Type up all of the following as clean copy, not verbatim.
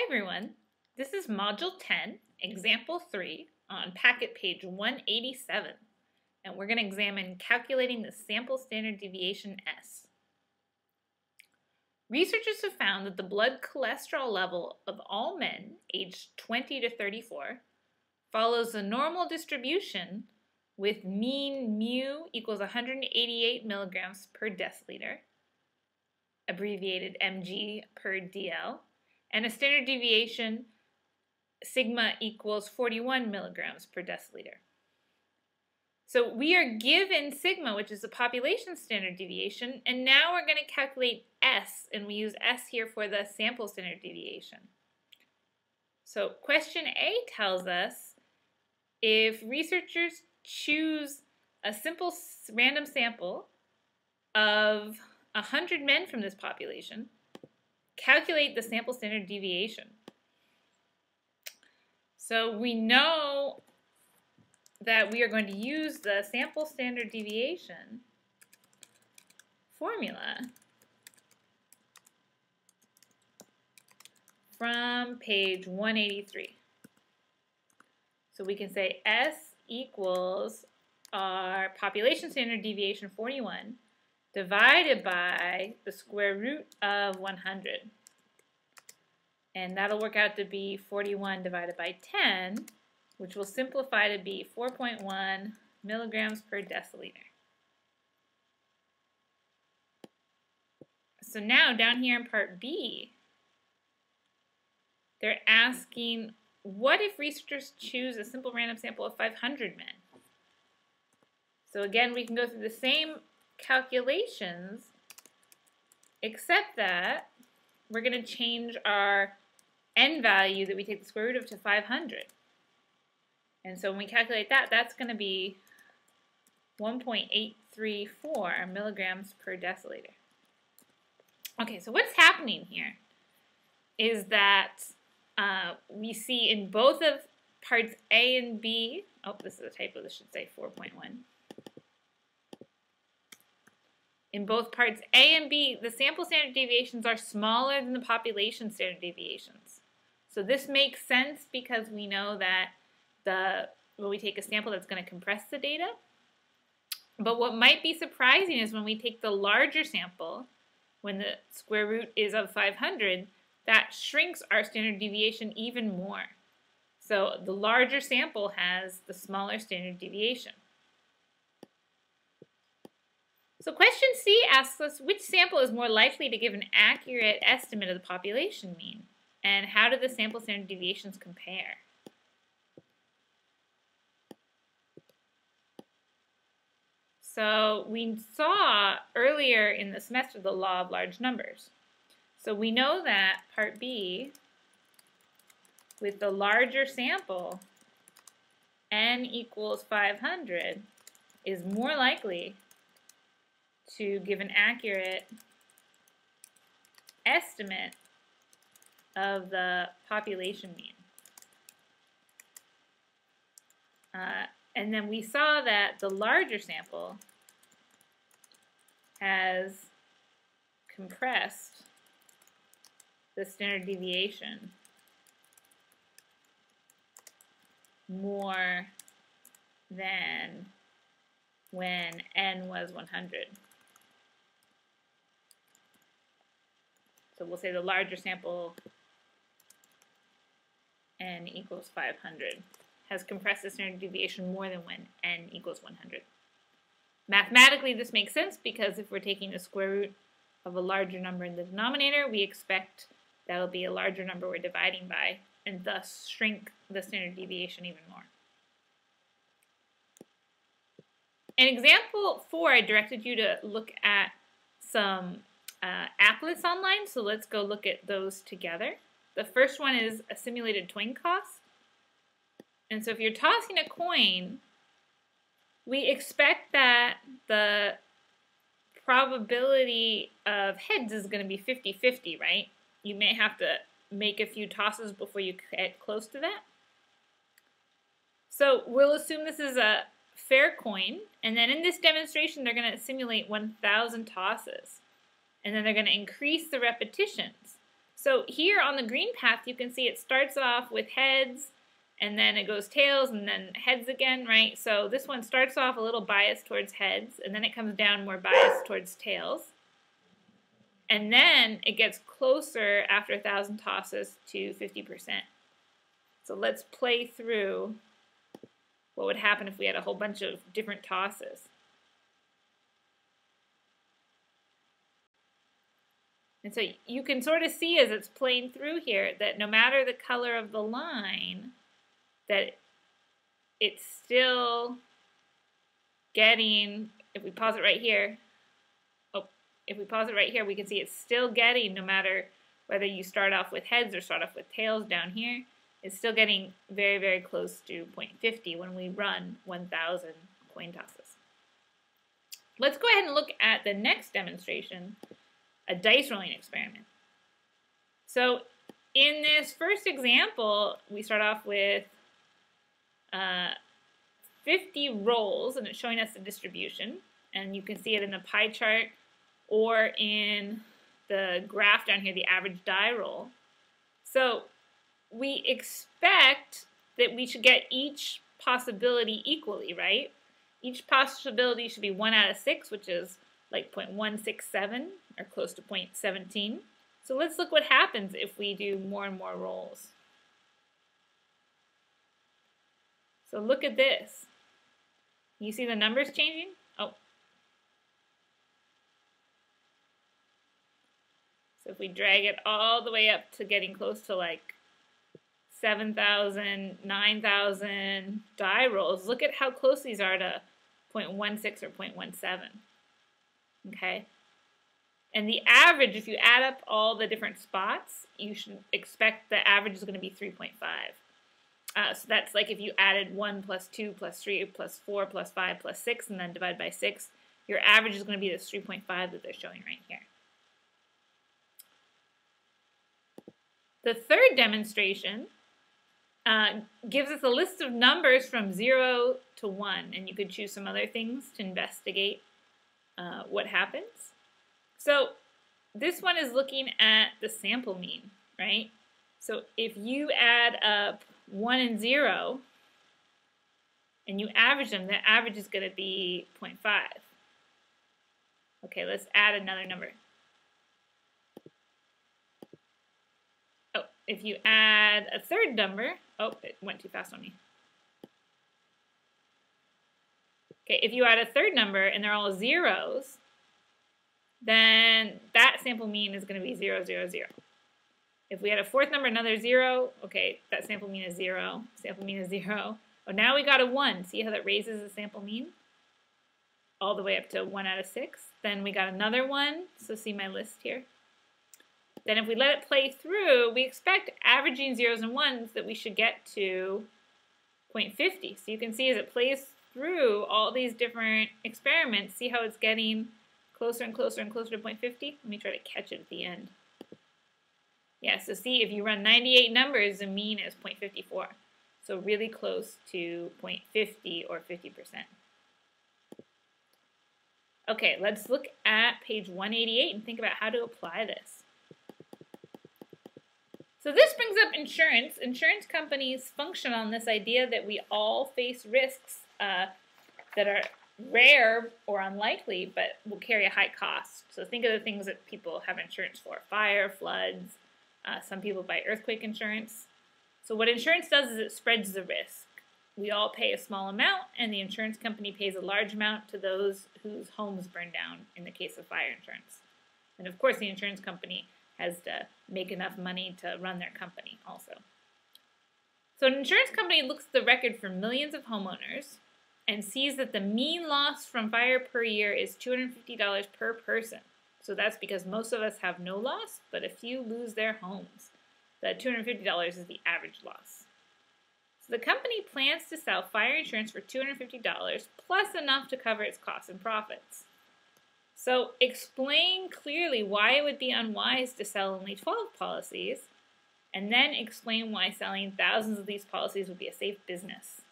Hi everyone, this is Module 10, Example 3 on packet page 187, and we're going to examine calculating the sample standard deviation S. Researchers have found that the blood cholesterol level of all men aged 20 to 34 follows the normal distribution with mean mu equals 188 milligrams per deciliter, abbreviated mg per dl, and a standard deviation sigma equals 41 milligrams per deciliter. So we are given sigma, which is the population standard deviation, and now we're going to calculate S, and we use S here for the sample standard deviation. So question A tells us if researchers choose a simple random sample of 100 men from this population, calculate the sample standard deviation. So we know that we are going to use the sample standard deviation formula from page 183. So we can say S equals our population standard deviation 41 divided by the square root of 100. And that'll work out to be 41 divided by 10, which will simplify to be 4.1 milligrams per deciliter. So now down here in part B, they're asking, what if researchers choose a simple random sample of 500 men? So again, we can go through the same calculations, except that we're going to change our n value that we take the square root of to 500. And so when we calculate that, that's going to be 1.834 milligrams per deciliter. Okay, so what's happening here is that we see in both of parts A and B, oh, this is a typo, this should say 4.1. In both parts A and B, the sample standard deviations are smaller than the population standard deviations. So this makes sense because we know that when we take a sample, that's going to compress the data. But what might be surprising is when we take the larger sample, when the square root is of 500, that shrinks our standard deviation even more. So the larger sample has the smaller standard deviation. So question C asks us which sample is more likely to give an accurate estimate of the population mean, and how do the sample standard deviations compare? So we saw earlier in the semester the law of large numbers. So we know that part B, with the larger sample, n equals 500, is more likely to give an accurate estimate of the population mean. And then we saw that the larger sample has compressed the standard deviation more than when n was 100. So we'll say the larger sample, n equals 500, has compressed the standard deviation more than when n equals 100. Mathematically, this makes sense because if we're taking the square root of a larger number in the denominator, we expect that'll be a larger number we're dividing by, and thus shrink the standard deviation even more. In example 4, I directed you to look at some applets online, so let's go look at those together. The first one is a simulated coin toss. And so if you're tossing a coin, we expect that the probability of heads is going to be 50-50, right? You may have to make a few tosses before you get close to that. So we'll assume this is a fair coin, and then in this demonstration they're going to simulate 1,000 tosses. And then they're going to increase the repetitions. So here on the green path, you can see it starts off with heads, and then it goes tails, and then heads again, right? So this one starts off a little biased towards heads, and then it comes down more biased towards tails. And then it gets closer after 1,000 tosses to 50%. So let's play through what would happen if we had a whole bunch of different tosses. And so you can sort of see as it's playing through here that no matter the color of the line, that it's still getting, if we pause it right here, if we pause it right here, we can see it's still getting, no matter whether you start off with heads or start off with tails down here, it's still getting very, very close to 0.50 when we run 1,000 coin tosses. Let's go ahead and look at the next demonstration, a dice rolling experiment. So in this first example, we start off with 50 rolls, and it's showing us the distribution, and you can see it in the pie chart or in the graph down here, the average die roll. So we expect that we should get each possibility equally, right? Each possibility should be 1 out of 6, which is like 0.167 or close to 0.17. So let's look what happens if we do more and more rolls. So look at this. You see the numbers changing? Oh. So if we drag it all the way up to getting close to like 7,000, 9,000 die rolls, look at how close these are to 0.16 or 0.17. Okay? And the average, if you add up all the different spots, you should expect the average is going to be 3.5. So that's like if you added 1 plus 2 plus 3 plus 4 plus 5 plus 6 and then divide by 6, your average is going to be this 3.5 that they're showing right here. The third demonstration gives us a list of numbers from 0 to 1, and you could choose some other things to investigate what happens. So this one is looking at the sample mean, right? So if you add up 1 and 0, and you average them, the average is going to be 0.5. Okay, let's add another number. Oh, if you add a third number, oh, it went too fast on me. Okay, if you add a third number and they're all zeros, then that sample mean is going to be 0, 0, 0. If we had a fourth number, another 0, okay, that sample mean is 0. Sample mean is 0. Oh, now we got a 1. See how that raises the sample mean? All the way up to 1 out of 6. Then we got another 1, so see my list here. Then if we let it play through, we expect averaging zeros and ones that we should get to 0.50. So you can see as it plays through all these different experiments, see how it's getting closer and closer and closer to 0.50? Let me try to catch it at the end. Yeah, so see, if you run 98 numbers, the mean is 0.54. So really close to 0.50 or 50%. Okay, let's look at page 188 and think about how to apply this. So this brings up insurance. Insurance companies function on this idea that we all face risks that are rare or unlikely, but will carry a high cost. So think of the things that people have insurance for: fire, floods. Some people buy earthquake insurance. So what insurance does is it spreads the risk. We all pay a small amount, and the insurance company pays a large amount to those whose homes burn down in the case of fire insurance. And of course, the insurance company has to make enough money to run their company also. So an insurance company looks at the record for millions of homeowners and sees that the mean loss from fire per year is $250 per person. So that's because most of us have no loss, but a few lose their homes. The $250 is the average loss. So the company plans to sell fire insurance for $250 plus enough to cover its costs and profits. So explain clearly why it would be unwise to sell only 12 policies, and then explain why selling thousands of these policies would be a safe business.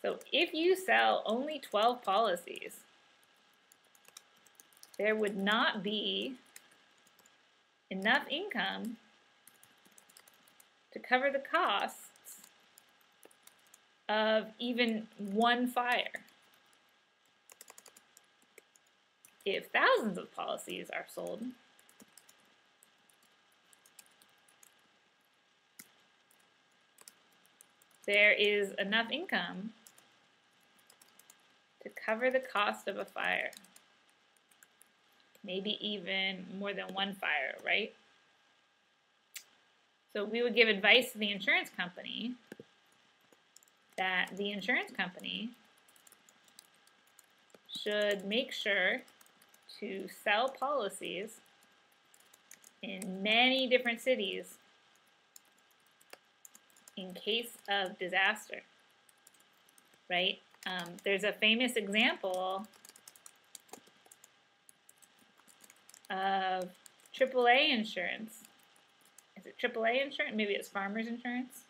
So if you sell only 12 policies, there would not be enough income to cover the costs of even one fire. If thousands of policies are sold, there is enough income to cover the cost of a fire. Maybe even more than one fire, right? So we would give advice to the insurance company that the insurance company should make sure to sell policies in many different cities in case of disaster, right? There's a famous example of AAA insurance. Is it AAA insurance? Maybe it's Farmers Insurance.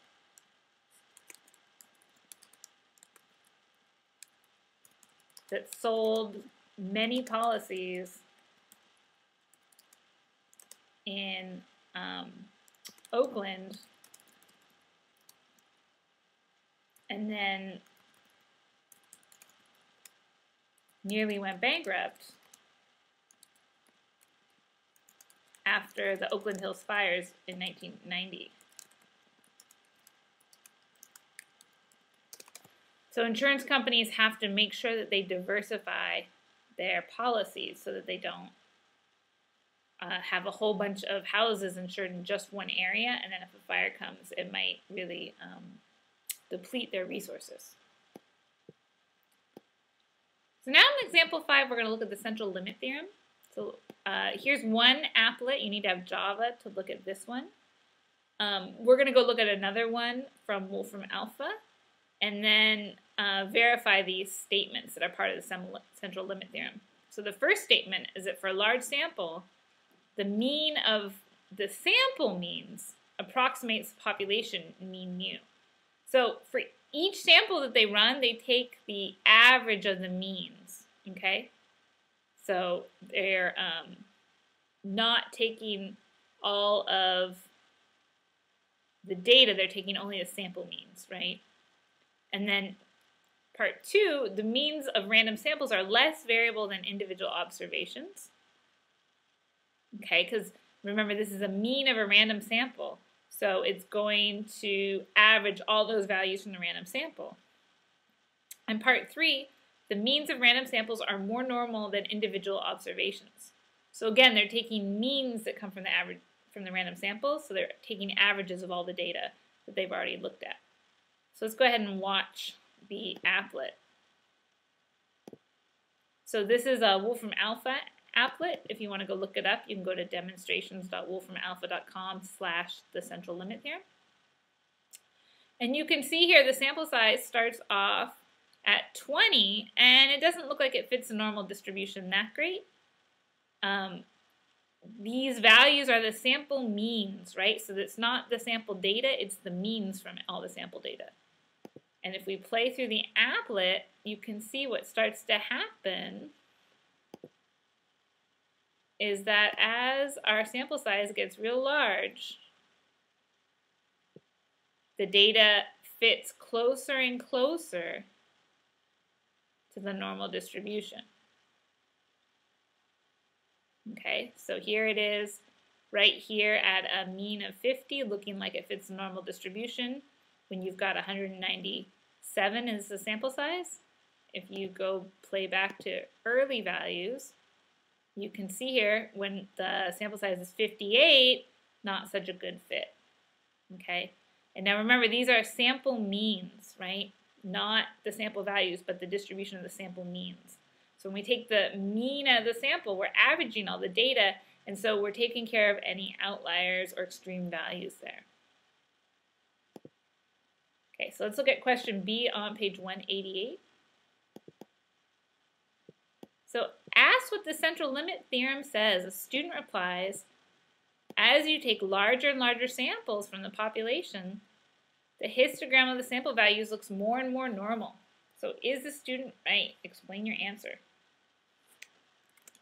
That sold many policies in Oakland and then nearly went bankrupt after the Oakland Hills fires in 1990. So insurance companies have to make sure that they diversify their policies so that they don't have a whole bunch of houses insured in just one area, and then if a fire comes, it might really deplete their resources. So now in example 5, we're going to look at the central limit theorem. So here's one applet. You need to have Java to look at this one. We're going to go look at another one from Wolfram Alpha, and then verify these statements that are part of the central limit theorem. So the first statement is that for a large sample, the mean of the sample means approximates the population mean mu. So for each sample that they run, they take the average of the means, okay? So they're not taking all of the data, they're taking only the sample means, right? And then part 2, the means of random samples are less variable than individual observations. Okay, because remember this is a mean of a random sample. So it's going to average all those values from the random sample. And part 3, the means of random samples are more normal than individual observations. So again, they're taking means that come from the random samples, so they're taking averages of all the data that they've already looked at. So let's go ahead and watch the applet. So this is a Wolfram Alpha applet. If you want to go look it up, you can go to demonstrations.wolframalpha.com/the central limit theorem. And you can see here the sample size starts off at 20, and it doesn't look like it fits the normal distribution that great. These values are the sample means, right? So it's not the sample data, it's the means from all the sample data. And if we play through the applet, you can see what starts to happen is that as our sample size gets real large, the data fits closer and closer to the normal distribution. Okay, so here it is right here at a mean of 50, looking like it fits the normal distribution when you've got 197 as the sample size. If you go play back to early values, you can see here when the sample size is 58, not such a good fit. Okay, and now remember these are sample means, right? Not the sample values, but the distribution of the sample means. So when we take the mean of the sample, we're averaging all the data, and so we're taking care of any outliers or extreme values there. Okay, so let's look at question B on page 188. So ask what the central limit theorem says. A student replies, as you take larger and larger samples from the population, the histogram of the sample values looks more and more normal. So is the student right? Explain your answer.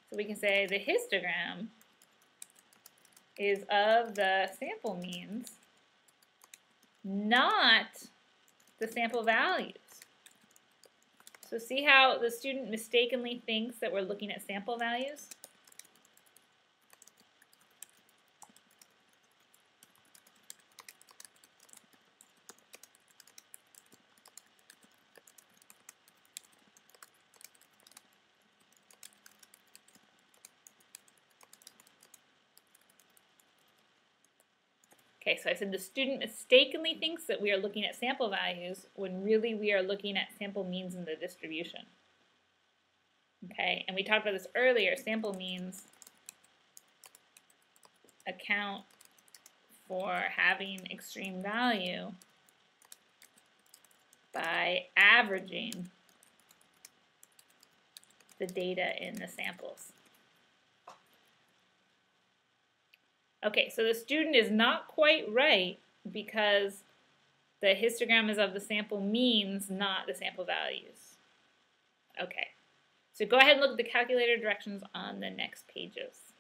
So we can say the histogram is of the sample means, not the sample values. So see how the student mistakenly thinks that we're looking at sample values? Okay, so I said the student mistakenly thinks that we are looking at sample values when really we are looking at sample means in the distribution. Okay, and we talked about this earlier. Sample means account for having extreme value by averaging the data in the samples. Okay, so the student is not quite right because the histogram is of the sample means, not the sample values. Okay, so go ahead and look at the calculator directions on the next pages.